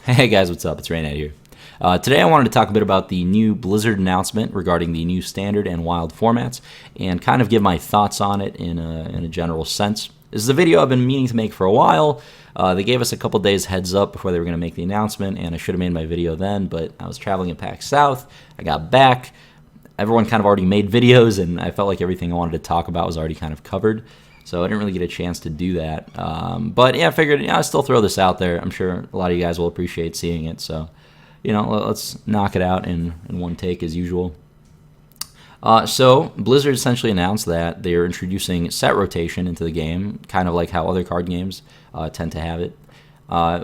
Hey guys, what's up? It's Reynad here. Today I wanted to talk a bit about the new Blizzard announcement regarding the new standard and wild formats and kind of give my thoughts on it in a general sense. This is a video I've been meaning to make for a while. They gave us a couple days heads up before they were going to make the announcement, and I should have made my video then, but I was traveling at PAX South. I got back. Everyone kind of already made videos, and I felt like everything I wanted to talk about was already kind of covered. So I didn't really get a chance to do that. But yeah, I figured I'll still throw this out there. I'm sure a lot of you guys will appreciate seeing it. So, let's knock it out in one take as usual. So Blizzard essentially announced that they're introducing set rotation into the game, kind of like how other card games tend to have it,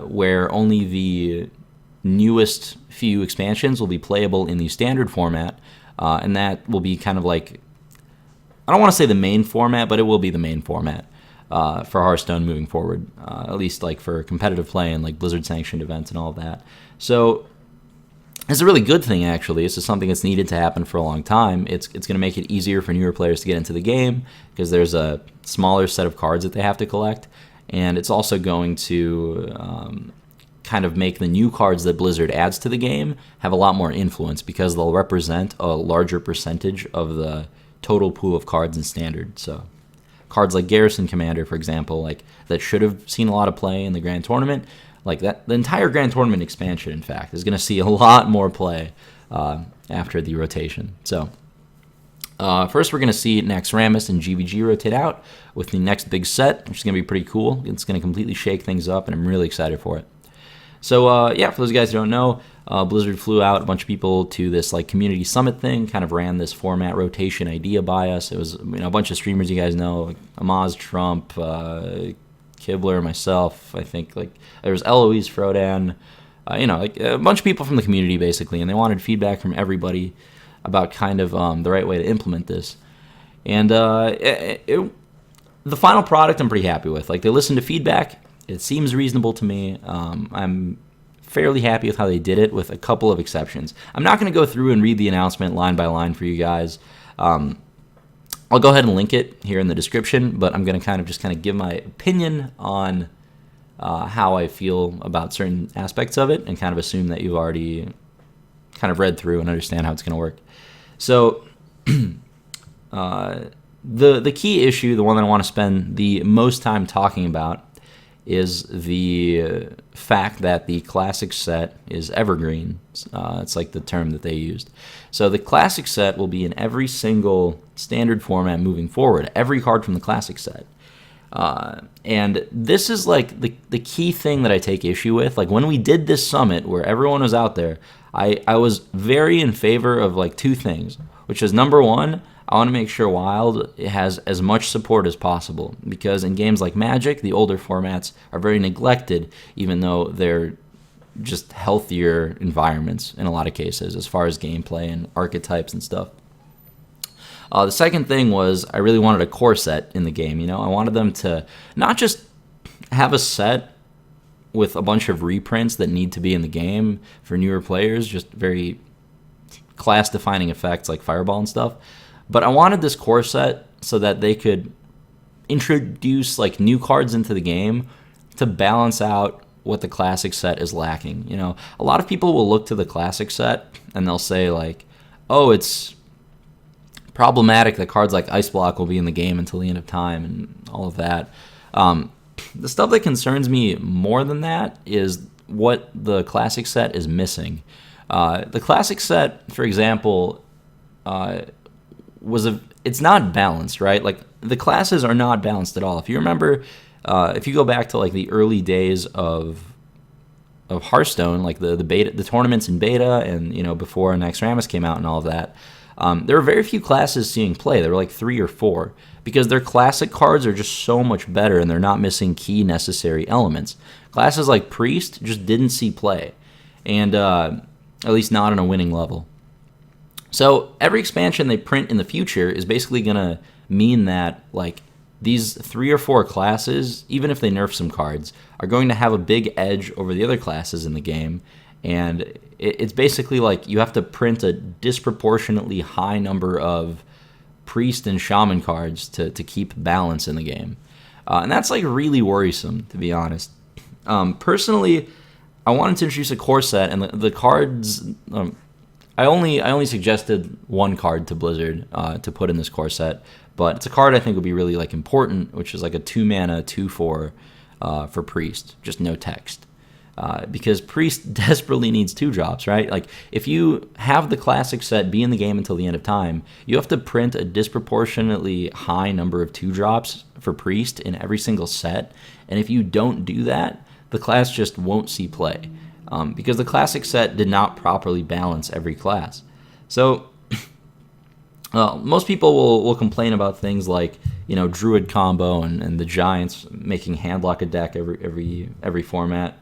where only the newest few expansions will be playable in the standard format, and that will be kind of like, I don't want to say the main format, but it will be the main format for Hearthstone moving forward, at least like for competitive play and like Blizzard sanctioned events and all of that. So it's a really good thing, actually. This is something that's needed to happen for a long time. It's going to make it easier for newer players to get into the game because there's a smaller set of cards that they have to collect, and it's also going to kind of make the new cards that Blizzard adds to the game have a lot more influence because they'll represent a larger percentage of the total pool of cards in standard. So cards like Garrison Commander, for example, like that should have seen a lot of play in the Grand Tournament, like that, the entire Grand Tournament expansion, in fact, is going to see a lot more play after the rotation. So first we're going to see Naxxramas and GVG rotate out with the next big set, which is going to be pretty cool. It's going to completely shake things up, and I'm really excited for it. So yeah, for those guys who don't know, Blizzard flew out a bunch of people to this like community summit thing, kind of ran this format rotation idea by us. It was a bunch of streamers you guys know, like Amaz, Trump, Kibler, myself. I think like there was Eloise, Frodan, like a bunch of people from the community basically, and they wanted feedback from everybody about kind of the right way to implement this. And the final product I'm pretty happy with. Like they listened to feedback. It seems reasonable to me. I'm fairly happy with how they did it, with a couple of exceptions. I'm not going to go through and read the announcement line by line for you guys. I'll go ahead and link it here in the description, but I'm going to kind of give my opinion on how I feel about certain aspects of it, and kind of assume that you've already kind of read through and understand how it's going to work. So the key issue, the one that I want to spend the most time talking about, is the fact that the classic set is evergreen. It's like the term that they used. So the classic set will be in every single standard format moving forward, every card from the classic set. And this is like the key thing that I take issue with. Like when we did this summit where everyone was out there, I was very in favor of like two things, which is number one, I want to make sure Wild has as much support as possible, because in games like Magic, the older formats are very neglected, even though they're just healthier environments in a lot of cases as far as gameplay and archetypes and stuff. The second thing was I really wanted a core set in the game. I wanted them to not just have a set with a bunch of reprints that need to be in the game for newer players, just very class-defining effects like Fireball and stuff, but I wanted this core set so that they could introduce like new cards into the game to balance out what the classic set is lacking. A lot of people will look to the classic set and they'll say like, oh, it's problematic that cards like Ice Block will be in the game until the end of time and all of that. The stuff that concerns me more than that is what the classic set is missing. The classic set, for example, it's not balanced, right? Like the classes are not balanced at all. If you remember, if you go back to like the early days of Hearthstone, like the beta, the tournaments in beta, and before Naxxramas came out and all of that, there were very few classes seeing play. There were like 3 or 4 because their classic cards are just so much better and they're not missing key necessary elements. Classes like Priest just didn't see play, and at least not on a winning level. So every expansion they print in the future is basically going to mean that like these 3 or 4 classes, even if they nerf some cards, are going to have a big edge over the other classes in the game. And it's basically like you have to print a disproportionately high number of Priest and Shaman cards to keep balance in the game. And that's like really worrisome, to be honest. Personally, I wanted to introduce a core set, and the cards. I only suggested one card to Blizzard to put in this core set, but it's a card I think would be really like important, which is like a 2-mana 2/4 for Priest, just no text. Because Priest desperately needs 2-drops, right? Like, if you have the classic set be in the game until the end of time, you have to print a disproportionately high number of 2-drops for Priest in every single set, and if you don't do that, the class just won't see play. Because the classic set did not properly balance every class. So, most people will complain about things like, Druid combo and the Giants making handlock a deck every format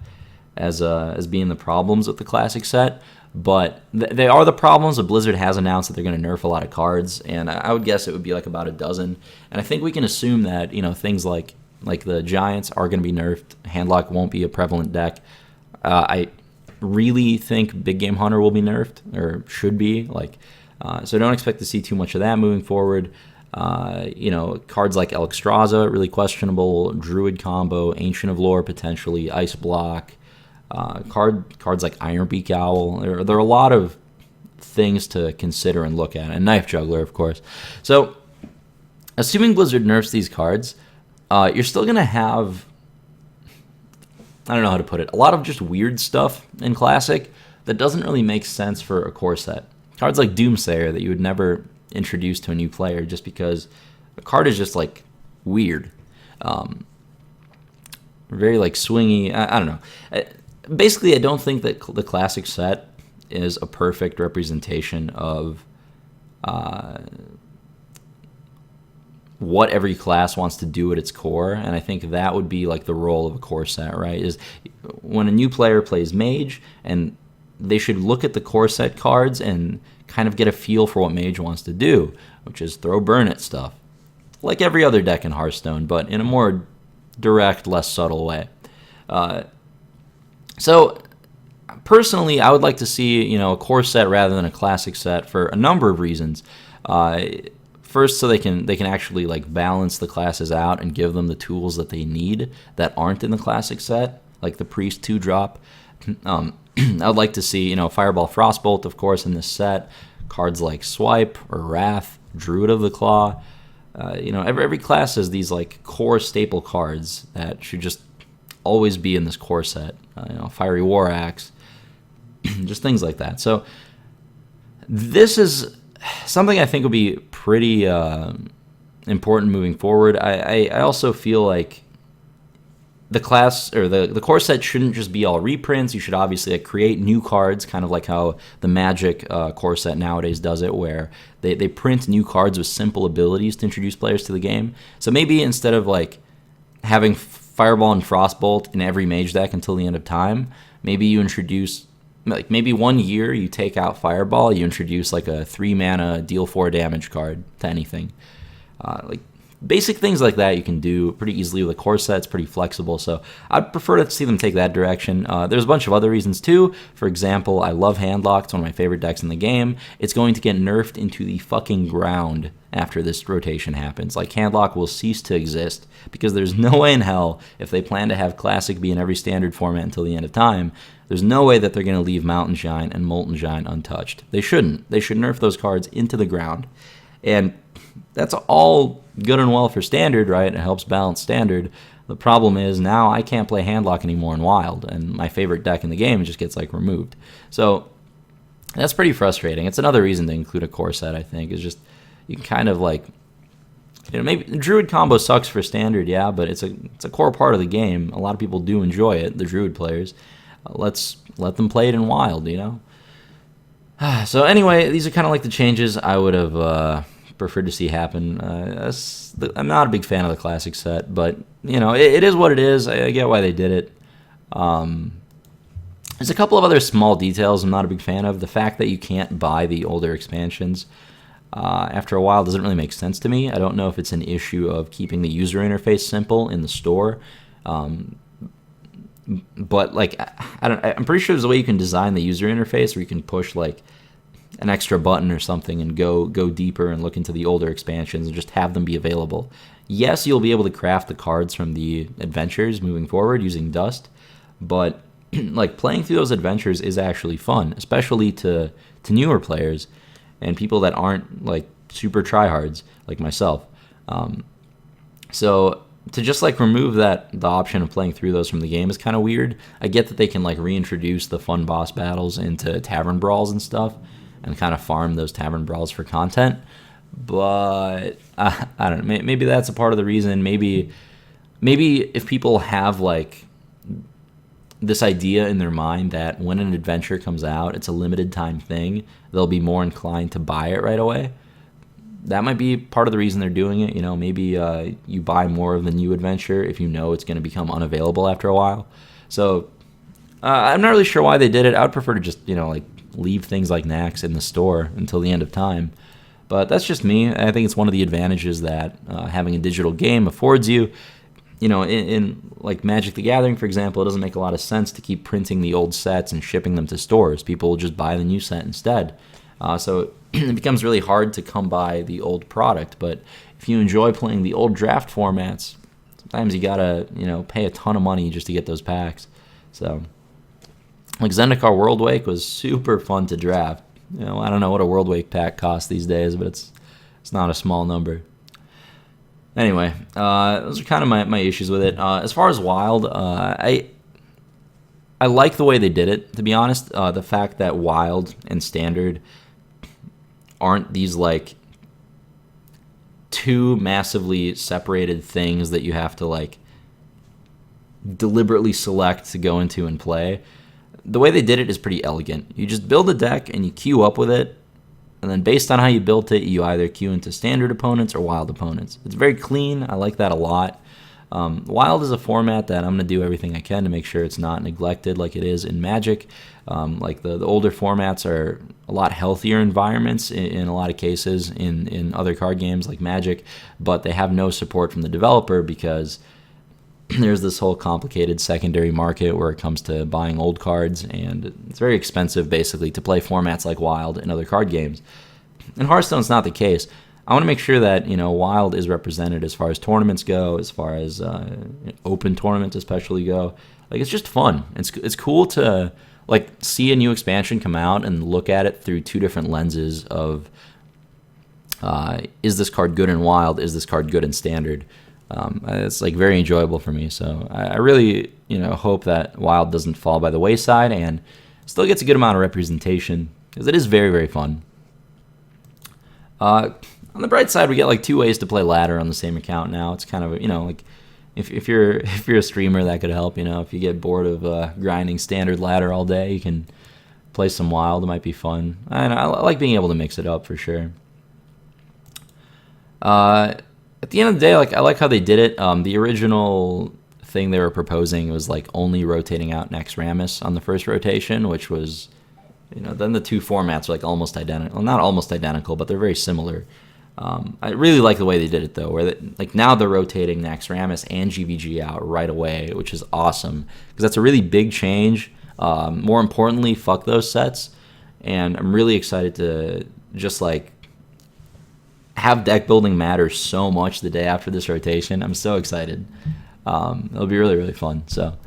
as being the problems with the classic set, but they are the problems. The Blizzard has announced that they're going to nerf a lot of cards, and I would guess it would be like about a dozen. And I think we can assume that things like the Giants are going to be nerfed. Handlock won't be a prevalent deck. I really think Big Game Hunter will be nerfed, or should be. So don't expect to see too much of that moving forward. Cards like Elexstrasza, really questionable. Druid combo, Ancient of Lore potentially, Ice Block. Cards like Ironbeak Owl. There are a lot of things to consider and look at, and Knife Juggler, of course. So, assuming Blizzard nerfs these cards, you're still going to have, I don't know how to put it, a lot of just weird stuff in Classic that doesn't really make sense for a core set. Cards like Doomsayer that you would never introduce to a new player just because the card is just like weird. Very like swingy. I don't know. Basically, I don't think that the classic set is a perfect representation of what every class wants to do at its core, and I think that would be like the role of a core set, right? Is when a new player plays Mage, and they should look at the core set cards and kind of get a feel for what Mage wants to do, which is throw burn at stuff, like every other deck in Hearthstone, but in a more direct, less subtle way. So, personally, I would like to see a core set rather than a classic set for a number of reasons. First, so they can actually like balance the classes out and give them the tools that they need that aren't in the classic set, like the Priest 2-drop. I would like to see Fireball Frostbolt, of course, in this set. Cards like Swipe or Wrath, Druid of the Claw. Every class has these like core staple cards that should just always be in this core set. Fiery War Axe, just things like that. So this is something I think will be pretty important moving forward. I also feel like the class or the core set shouldn't just be all reprints. You should obviously create new cards, kind of like how the Magic core set nowadays does it, where they print new cards with simple abilities to introduce players to the game. So maybe instead of like having Fireball and Frostbolt in every Mage deck until the end of time, maybe you introduce, like maybe 1 year you take out Fireball, you introduce like a 3-mana deal 4 damage card to anything. Like basic things like that you can do pretty easily with a core set. It's pretty flexible, so I'd prefer to see them take that direction. There's a bunch of other reasons too. For example, I love Handlock. It's one of my favorite decks in the game. It's going to get nerfed into the fucking ground after this rotation happens. Like, Handlock will cease to exist because there's no way in hell, if they plan to have Classic be in every standard format until the end of time, there's no way that they're going to leave Mountain Giant and Molten Giant untouched. They shouldn't. They should nerf those cards into the ground. And that's all good and well for Standard, right? It helps balance Standard. The problem is now I can't play Handlock anymore in Wild, and my favorite deck in the game just gets like removed. So that's pretty frustrating. It's another reason to include a core set, I think, is just you can kind of like, maybe Druid combo sucks for Standard, yeah, but it's a core part of the game. A lot of people do enjoy it, the Druid players. Let's let them play it in Wild, So anyway, these are kind of like the changes I would have preferred to see happen. I'm not a big fan of the Classic set, but it is what it is. I get why they did it. There's a couple of other small details I'm not a big fan of. The fact that you can't buy the older expansions after a while doesn't really make sense to me. I don't know if it's an issue of keeping the user interface simple in the store. But like, I'm pretty sure there's a way you can design the user interface where you can push like an extra button or something and go deeper and look into the older expansions and just have them be available. Yes, you'll be able to craft the cards from the adventures moving forward using Dust, but like playing through those adventures is actually fun, especially to newer players and people that aren't like super tryhards like myself. So to just like remove the option of playing through those from the game is kind of weird. I get that they can like reintroduce the fun boss battles into tavern brawls and stuff, and kind of farm those tavern brawls for content. But I don't know. Maybe that's a part of the reason. Maybe if people have like this idea in their mind that when an adventure comes out, it's a limited time thing, they'll be more inclined to buy it right away. That might be part of the reason they're doing it. You know, maybe you buy more of the new adventure if you know it's going to become unavailable after a while. So I'm not really sure why they did it. I would prefer to just, you know, like leave things like Nax in the store until the end of time. But that's just me. I think it's one of the advantages that having a digital game affords you. You know, in like Magic the Gathering, for example, it doesn't make a lot of sense to keep printing the old sets and shipping them to stores. People will just buy the new set instead. So it becomes really hard to come by the old product. But if you enjoy playing the old draft formats, sometimes you gotta, you know, pay a ton of money just to get those packs. So like Zendikar World Wake was super fun to draft. You know, I don't know what a World Wake pack costs these days, but it's not a small number. Anyway, those are kind of my issues with it. As far as Wild, I like the way they did it, to be honest. The fact that Wild and Standard aren't these like two massively separated things that you have to like deliberately select to go into and play. The way they did it is pretty elegant. You just build a deck and you queue up with it, and then based on how you built it, you either queue into Standard opponents or Wild opponents. It's very clean. I like that a lot. Wild is a format that I'm going to do everything I can to make sure it's not neglected like it is in Magic. Like the older formats are a lot healthier environments in a lot of cases in other card games like Magic, but they have no support from the developer because there's this whole complicated secondary market where it comes to buying old cards, and it's very expensive basically to play formats like Wild in other card games. In Hearthstone's not the case. I want to make sure that, you know, Wild is represented as far as tournaments go, as far as open tournaments especially go. Like, it's just fun. It's cool to like see a new expansion come out and look at it through two different lenses of is this card good in Wild? Is this card good in Standard? It's like very enjoyable for me. So I really, you know, hope that Wild doesn't fall by the wayside and still gets a good amount of representation because it is very, very fun. On the bright side, we get like 2 ways to play ladder on the same account now. It's kind of, you know, like if you're a streamer, that could help. You know, if you get bored of grinding Standard ladder all day, you can play some Wild. It might be fun. I like being able to mix it up for sure. At the end of the day, like I like how they did it. The original thing they were proposing was like only rotating out Naxxramas on the first rotation, which was, you know, then the two formats are like almost identical. Well, not almost identical, but they're very similar. I really like the way they did it though, where like now they're rotating Naxxramas and GVG out right away, which is awesome because that's a really big change. More importantly, fuck those sets, and I'm really excited to just like have deck building matter so much the day after this rotation. I'm so excited. It'll be really, really fun. So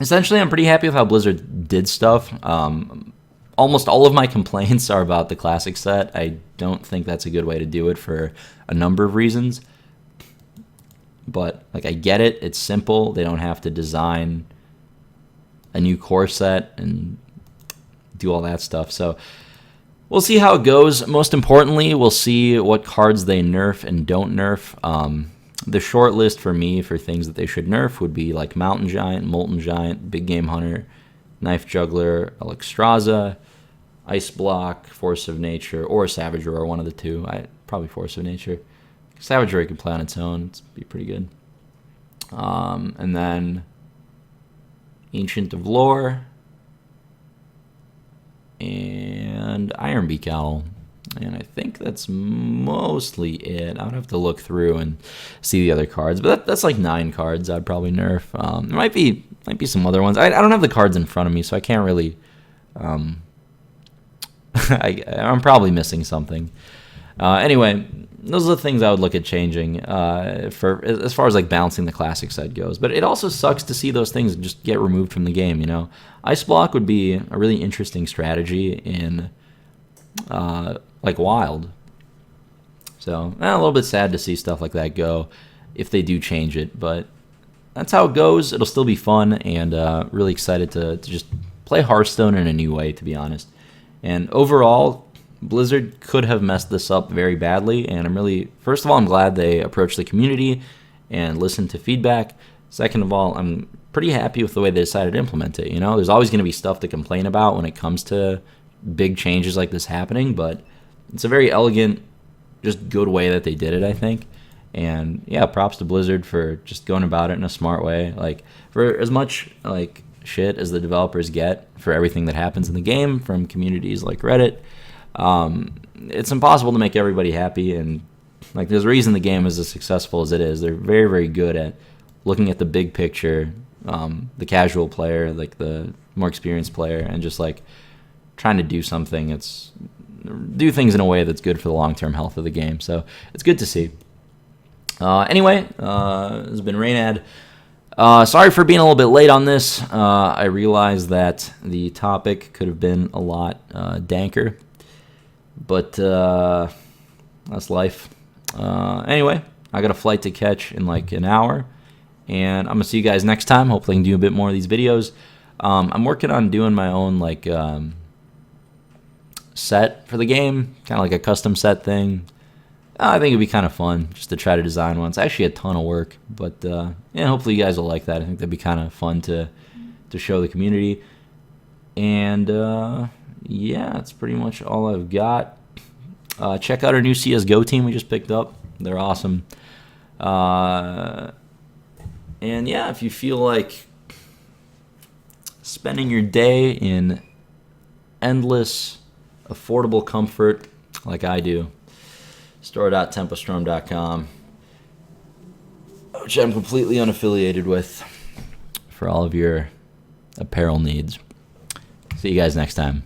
essentially, I'm pretty happy with how Blizzard did stuff. Almost all of my complaints are about the classic set. I don't think that's a good way to do it for a number of reasons. But like I get it. It's simple. They don't have to design a new core set and do all that stuff. So we'll see how it goes. Most importantly, we'll see what cards they nerf and don't nerf. The short list for me for things that they should nerf would be like Mountain Giant, Molten Giant, Big Game Hunter, Knife Juggler, Alexstrasza, Ice Block, Force of Nature, or Savage Roar, one of the two. Probably Force of Nature. Savage Roar can play on its own. It'd be pretty good. And then Ancient of Lore and Ironbeak Owl. And I think that's mostly it. I would have to look through and see the other cards. But that's like 9 cards I'd probably nerf. There might be some other ones. I don't have the cards in front of me, so I can't really... I'm probably missing something. Anyway, those are the things I would look at changing for as far as like balancing the classic side goes. But it also sucks to see those things just get removed from the game. You know, Ice Block would be a really interesting strategy in like Wild. So a little bit sad to see stuff like that go if they do change it. But that's how it goes. It'll still be fun, and really excited to just play Hearthstone in a new way, to be honest. And overall, Blizzard could have messed this up very badly, and I'm really, first of all, I'm glad they approached the community and listened to feedback. Second of all, I'm pretty happy with the way they decided to implement it. You know, there's always going to be stuff to complain about when it comes to big changes like this happening, but it's a very elegant, just good way that they did it, I think. And yeah, props to Blizzard for just going about it in a smart way. Like, for as much like shit as the developers get for everything that happens in the game from communities like Reddit, it's impossible to make everybody happy. And like, there's a reason the game is as successful as it is. They're very, very good at looking at the big picture, the casual player, like the more experienced player, and just like trying to do something. Do things in a way that's good for the long-term health of the game. So it's good to see. Anyway, this has been Reynad. Sorry for being a little bit late on this. I realized that the topic could have been a lot danker, but that's life. Anyway, I got a flight to catch in like an hour, and I'm going to see you guys next time. Hopefully I can do a bit more of these videos. I'm working on doing my own like set for the game, kind of like a custom set thing. I think it'd be kind of fun just to try to design one. It's actually a ton of work, but yeah, hopefully you guys will like that. I think that'd be kind of fun to show the community. And yeah, that's pretty much all I've got. Check out our new CSGO team we just picked up. They're awesome. And yeah, if you feel like spending your day in endless affordable comfort like I do, store.tempostrom.com, which I'm completely unaffiliated with, for all of your apparel needs. See you guys next time.